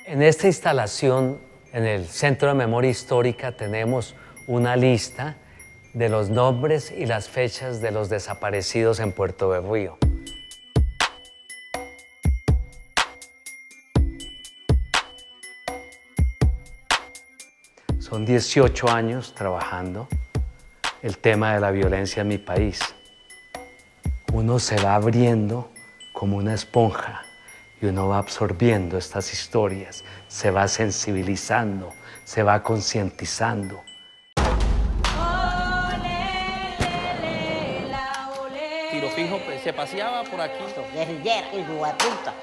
En esta instalación, en el Centro de Memoria Histórica, tenemos una lista de los nombres y las fechas de los desaparecidos en Puerto Berrío. Son 18 años trabajando el tema de la violencia en mi país. Uno se va abriendo como una esponja y uno va absorbiendo estas historias, se va sensibilizando, se va concientizando. Tiro Fijo se paseaba por aquí. Guerrillera, hijo de puta.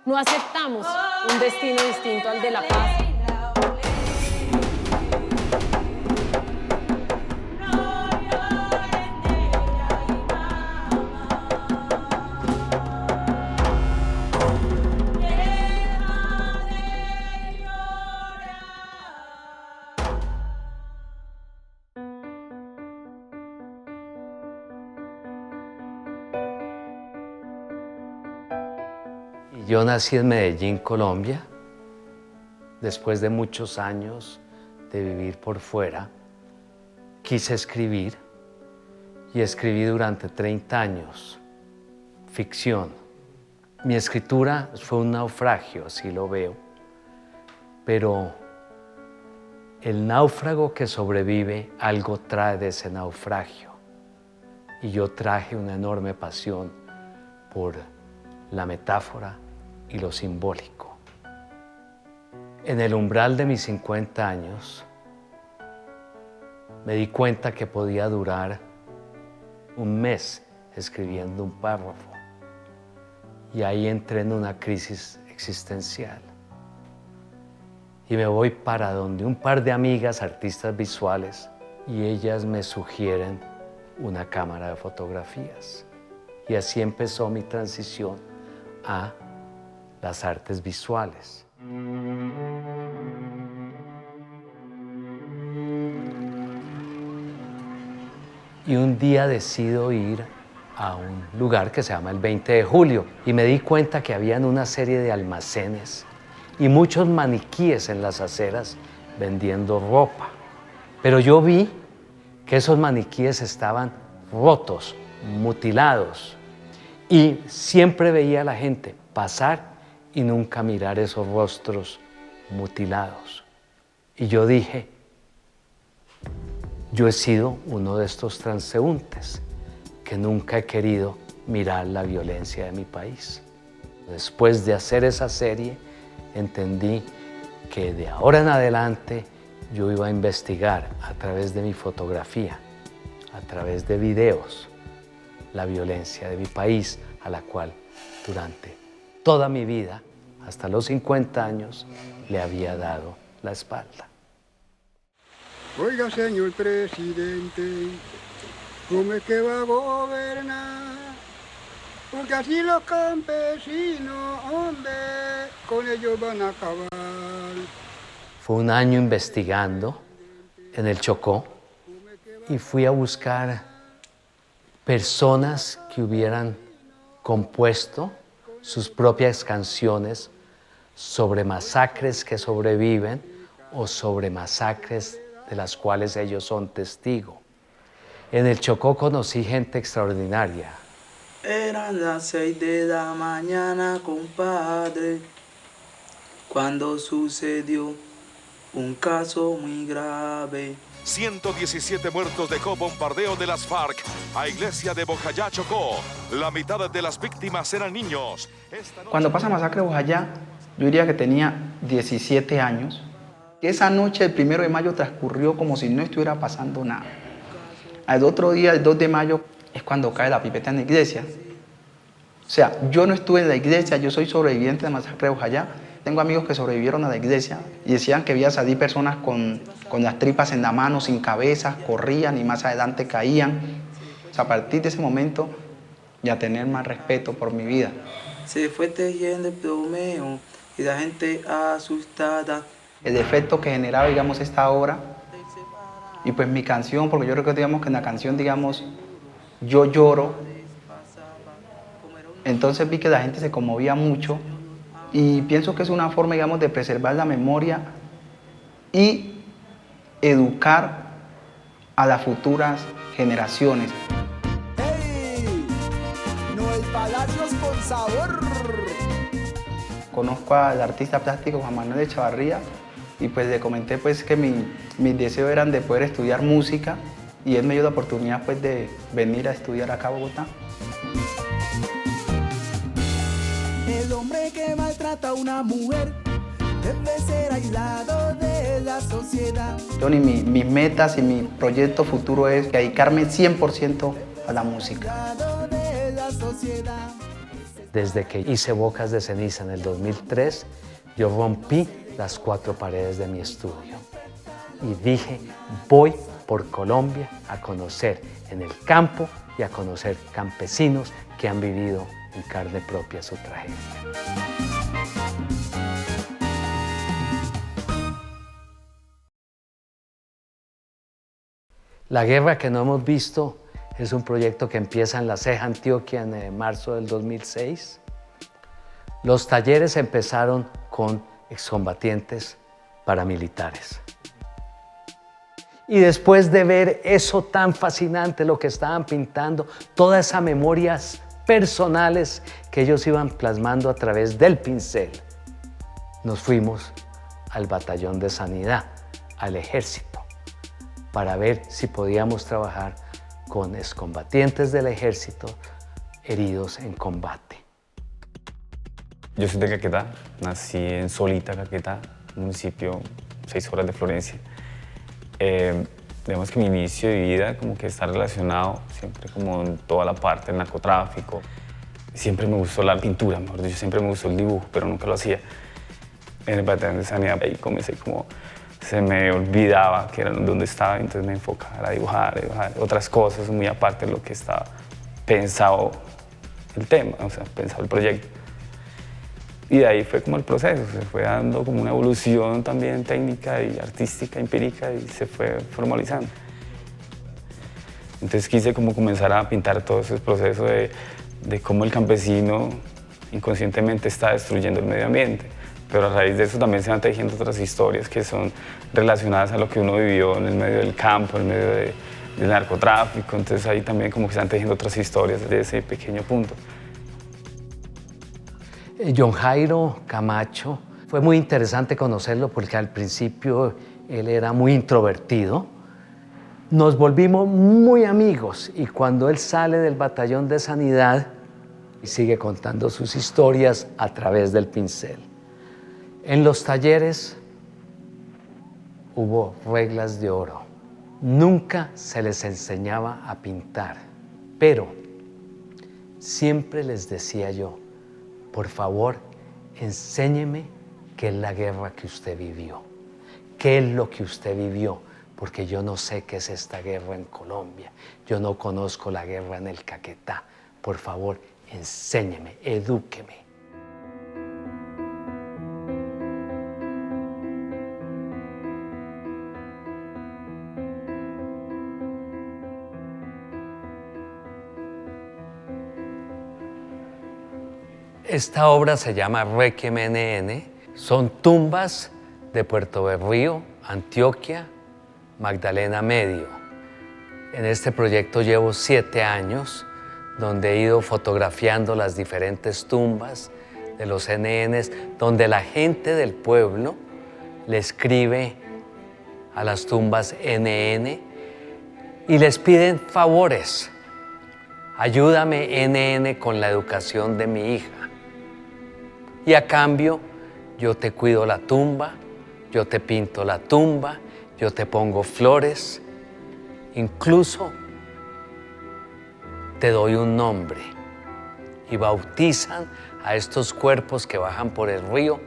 No aceptamos un destino distinto al de La Paz. Yo nací en Medellín, Colombia. Después de muchos años de vivir por fuera, quise escribir y escribí durante 30 años ficción. Mi escritura fue un naufragio, así lo veo, pero el náufrago que sobrevive algo trae de ese naufragio y yo traje una enorme pasión por la metáfora y lo simbólico. En el umbral de mis 50 años, me di cuenta que podía durar un mes escribiendo un párrafo. Y ahí entré en una crisis existencial. Y me voy para donde un par de amigas artistas visuales y ellas me sugieren una cámara de fotografías. Y así empezó mi transición a las artes visuales. Y un día decido ir a un lugar que se llama el 20 de julio y me di cuenta que habían una serie de almacenes y muchos maniquíes en las aceras vendiendo ropa. Pero yo vi que esos maniquíes estaban rotos, mutilados, y siempre veía a la gente pasar y nunca mirar esos rostros mutilados. Y yo dije, yo he sido uno de estos transeúntes que nunca he querido mirar la violencia de mi país. Después de hacer esa serie, entendí que de ahora en adelante yo iba a investigar a través de mi fotografía, a través de videos, la violencia de mi país, a la cual durante toda mi vida, hasta los 50 años, le había dado la espalda. Oiga, señor presidente, ¿cómo es que va a gobernar? Porque así los campesinos, hombre, con ellos van a acabar. Fue un año investigando en el Chocó y fui a buscar personas que hubieran compuesto sus propias canciones sobre masacres que sobreviven o sobre masacres de las cuales ellos son testigos. En el Chocó conocí gente extraordinaria. Eran las 6 de la mañana, compadre, cuando sucedió un caso muy grave. 117 muertos dejó bombardeo de las FARC a Iglesia de Bojayá, Chocó. La mitad de las víctimas eran niños. Cuando pasa Masacre de Bojayá, yo diría que tenía 17 años. Esa noche, el 1 de mayo, transcurrió como si no estuviera pasando nada. Al otro día, el 2 de mayo, es cuando cae la pipeta en la iglesia. O sea, yo no estuve en la iglesia, yo soy sobreviviente de Masacre de Bojayá. Tengo amigos que sobrevivieron a la iglesia y decían que veía salir personas con las tripas en la mano, sin cabezas, corrían y más adelante caían. O sea, a partir de ese momento, ya tener más respeto por mi vida. Se fue tejiendo el plomeo y la gente asustada. El efecto que generaba, digamos, esta obra y pues mi canción, porque yo recuerdo, digamos, que en la canción, digamos, yo lloro. Entonces vi que la gente se conmovía mucho Y pienso que es una forma, digamos, de preservar la memoria y educar a las futuras generaciones. ¡Hey! No hay palacios con sabor. Conozco al artista plástico Juan Manuel Echavarría y pues le comenté pues que mis deseos eran de poder estudiar música y él me dio la oportunidad pues de venir a estudiar acá a Bogotá. El hombre que maltrata a una mujer debe ser aislado de la sociedad. Mis metas y mi proyecto futuro es dedicarme 100% a la música. Desde que hice Bocas de Ceniza en el 2003, yo rompí las 4 paredes de mi estudio y dije, voy por Colombia a conocer en el campo y a conocer campesinos que han vivido en carne propia su tragedia. La guerra que no hemos visto es un proyecto que empieza en La Ceja, Antioquia, en marzo del 2006. Los talleres empezaron con excombatientes paramilitares. Y después de ver eso tan fascinante, lo que estaban pintando, todas esas memorias personales que ellos iban plasmando a través del pincel, nos fuimos al batallón de sanidad, al ejército, para ver si podíamos trabajar con excombatientes del ejército heridos en combate. Yo soy de Caquetá, nací en Solita, Caquetá, municipio 6 horas de Florencia. Digamos que mi inicio de vida como que está relacionado siempre como en toda la parte del narcotráfico. Siempre me gustó la pintura, mejor dicho, siempre me gustó el dibujo, pero nunca lo hacía. En el batallón de sanidad ahí comencé como, se me olvidaba que era donde estaba, entonces me enfocaba a dibujar otras cosas muy aparte de lo que estaba pensado el tema, o sea, pensado el proyecto. Y de ahí fue como el proceso, se fue dando como una evolución también técnica y artística, empírica, y se fue formalizando. Entonces quise como comenzar a pintar todo ese proceso de cómo el campesino inconscientemente está destruyendo el medio ambiente. Pero a raíz de eso también se van tejiendo otras historias que son relacionadas a lo que uno vivió en el medio del campo, en el medio del narcotráfico. Entonces ahí también como que se van tejiendo otras historias de ese pequeño punto. John Jairo Camacho, fue muy interesante conocerlo porque al principio él era muy introvertido. Nos volvimos muy amigos y cuando él sale del batallón de sanidad y sigue contando sus historias a través del pincel. En los talleres hubo reglas de oro. Nunca se les enseñaba a pintar, pero siempre les decía yo, por favor, enséñeme qué es la guerra que usted vivió, qué es lo que usted vivió, porque yo no sé qué es esta guerra en Colombia, yo no conozco la guerra en el Caquetá. Por favor, enséñeme, edúqueme. Esta obra se llama Requiem NN. Son tumbas de Puerto Berrío, Antioquia, Magdalena Medio. En este proyecto llevo 7 años, donde he ido fotografiando las diferentes tumbas de los NNs, donde la gente del pueblo le escribe a las tumbas NN y les piden favores. Ayúdame, NN, con la educación de mi hija. Y a cambio, yo te cuido la tumba, yo te pinto la tumba, yo te pongo flores, incluso te doy un nombre. Y bautizan a estos cuerpos que bajan por el río,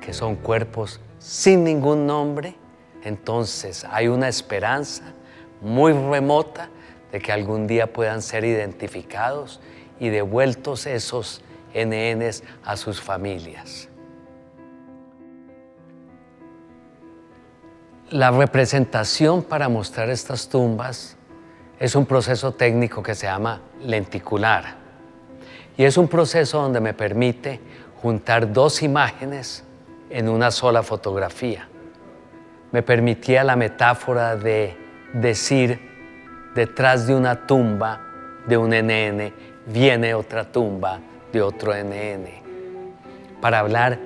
que son cuerpos sin ningún nombre. Entonces hay una esperanza muy remota de que algún día puedan ser identificados y devueltos esos NNs a sus familias. La representación para mostrar estas tumbas es un proceso técnico que se llama lenticular y es un proceso donde me permite juntar dos imágenes en una sola fotografía. Me permitía la metáfora de decir, detrás de una tumba de un NN viene otra tumba de otro NN, para hablar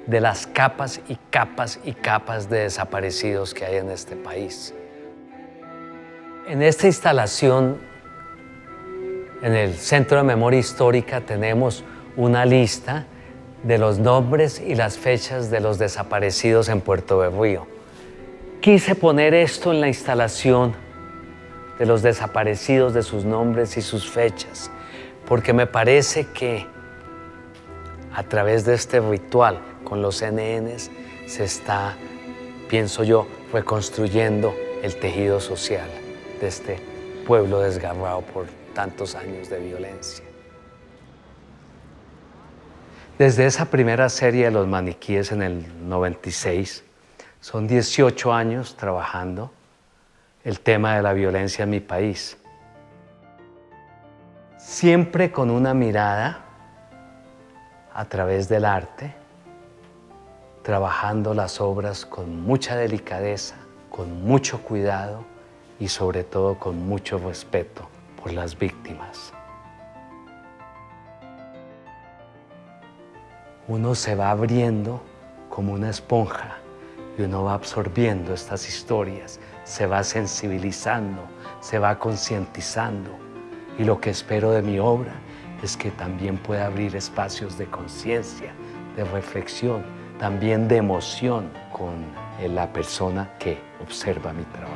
de las capas y capas y capas de desaparecidos que hay en este país. En esta instalación, en el Centro de Memoria Histórica, tenemos una lista de los nombres y las fechas de los desaparecidos en Puerto Berrío. Quise poner esto en la instalación de los desaparecidos, de sus nombres y sus fechas, porque me parece que a través de este ritual con los NNs se está, pienso yo, reconstruyendo el tejido social de este pueblo desgarrado por tantos años de violencia. Desde esa primera serie de los maniquíes en el 96, son 18 años trabajando el tema de la violencia en mi país. Siempre con una mirada a través del arte, trabajando las obras con mucha delicadeza, con mucho cuidado y sobre todo con mucho respeto por las víctimas. Uno se va abriendo como una esponja y uno va absorbiendo estas historias, se va sensibilizando, se va concientizando. Y lo que espero de mi obra es que también pueda abrir espacios de conciencia, de reflexión, también de emoción con la persona que observa mi trabajo.